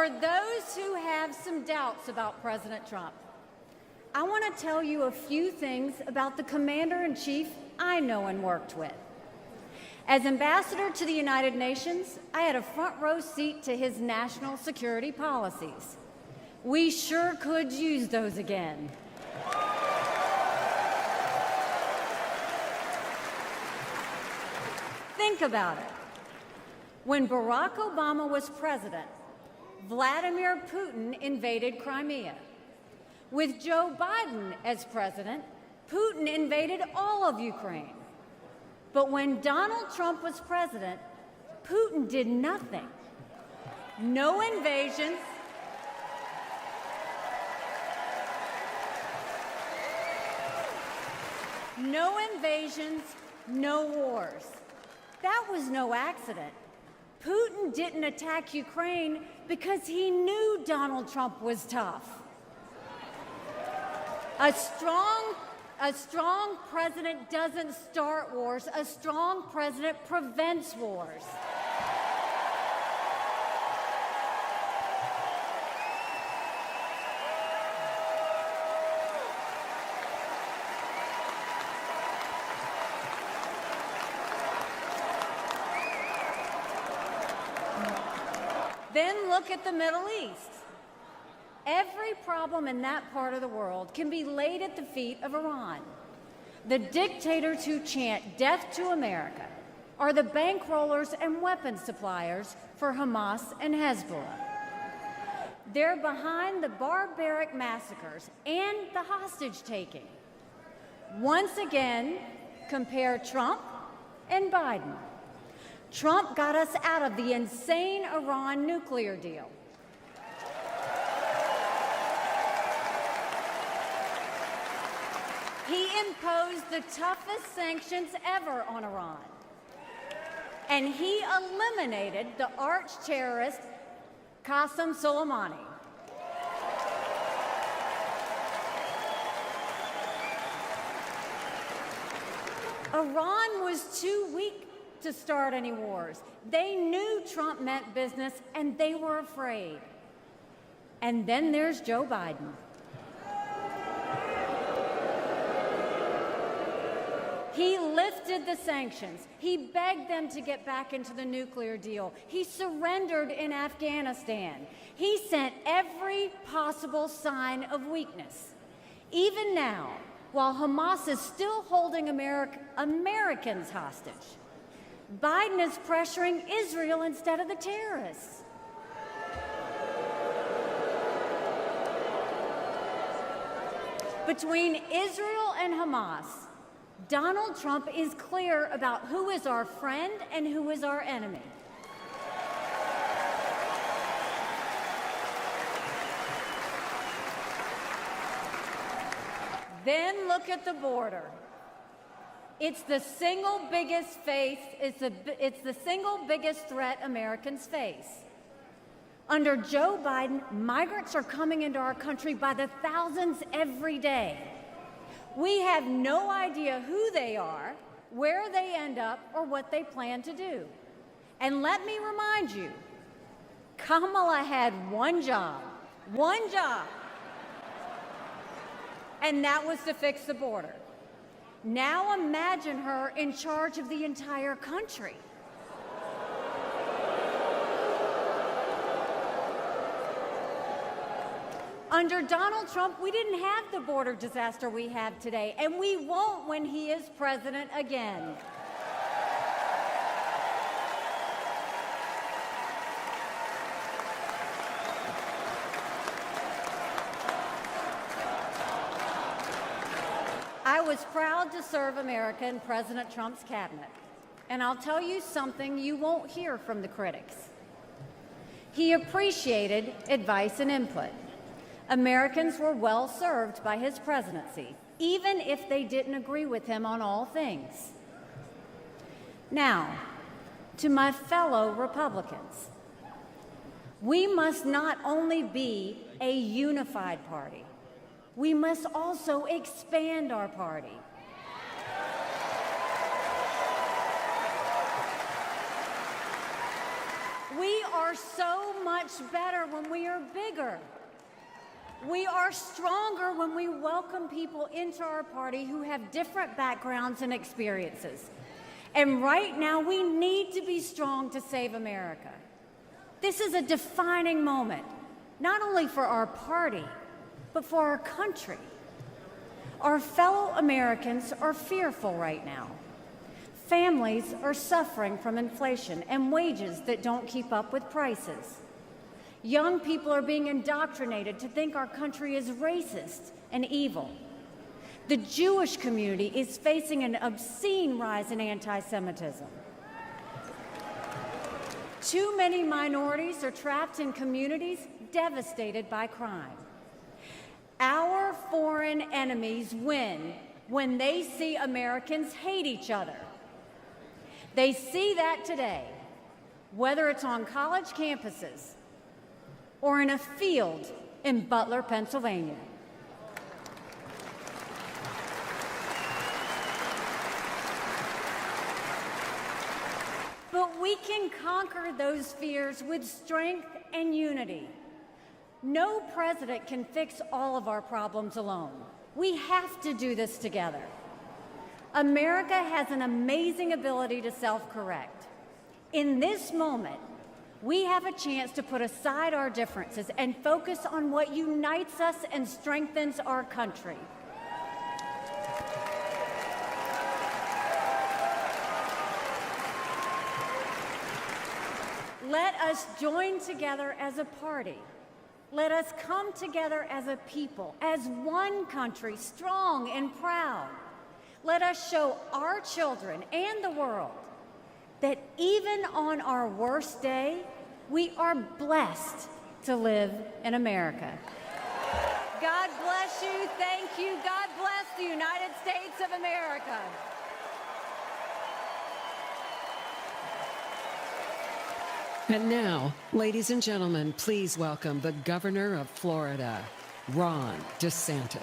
for those who have some doubts about President Trump, I want to tell you a few things about the Commander-in-Chief I know and worked with. As ambassador to the United Nations, I had a front row seat to his national security policies. We sure could use those again. Think about it. When Barack Obama was president, Vladimir Putin invaded Crimea. With Joe Biden as president, Putin invaded all of Ukraine. But when Donald Trump was president, Putin did nothing. No invasions, no wars. That was no accident. Putin didn't attack Ukraine because he knew Donald Trump was tough. A strong president doesn't start wars. A strong president prevents wars. Then look at the Middle East. Every problem in that part of the world can be laid at the feet of Iran. The dictators who chant death to America are the bankrollers and weapons suppliers for Hamas and Hezbollah. They're behind the barbaric massacres and the hostage-taking. Once again, compare Trump and Biden. Trump got us out of the insane Iran nuclear deal. He imposed the toughest sanctions ever on Iran. And he eliminated the arch-terrorist Qasem Soleimani. Iran was too weak to start any wars. They knew Trump meant business, and they were afraid. And then there's Joe Biden. He lifted the sanctions. He begged them to get back into the nuclear deal. He surrendered in Afghanistan. He sent every possible sign of weakness. Even now, while Hamas is still holding Americans hostage, Biden is pressuring Israel instead of the terrorists. Between Israel and Hamas, Donald Trump is clear about who is our friend and who is our enemy. Then look at the border. It's the single biggest threat Americans face. Under Joe Biden, migrants are coming into our country by the thousands every day. We have no idea who they are, where they end up, or what they plan to do. And let me remind you, Kamala had one job, and that was to fix the border. Now imagine her in charge of the entire country. Under Donald Trump, we didn't have the border disaster we have today, and we won't when he is president again. I was proud to serve America in President Trump's cabinet, and I'll tell you something you won't hear from the critics. He appreciated advice and input. Americans were well served by his presidency, even if they didn't agree with him on all things. Now, to my fellow Republicans, we must not only be a unified party, we must also expand our party. We are so much better when we are bigger. We are stronger when we welcome people into our party who have different backgrounds and experiences. And right now, we need to be strong to save America. This is a defining moment, not only for our party, but for our country. Our fellow Americans are fearful right now. Families are suffering from inflation and wages that don't keep up with prices. Young people are being indoctrinated to think our country is racist and evil. The Jewish community is facing an obscene rise in anti-Semitism. Too many minorities are trapped in communities devastated by crime. Our foreign enemies win when they see Americans hate each other. They see that today, whether it's on college campuses or in a field in Butler, Pennsylvania. But we can conquer those fears with strength and unity. No president can fix all of our problems alone. We have to do this together. America has an amazing ability to self-correct. In this moment, we have a chance to put aside our differences and focus on what unites us and strengthens our country. Let us join together as a party. Let us come together as a people, as one country, strong and proud. Let us show our children and the world that even on our worst day, we are blessed to live in America. God bless you. Thank you. God bless the United States of America. And now, ladies and gentlemen, please welcome the Governor of Florida, Ron DeSantis.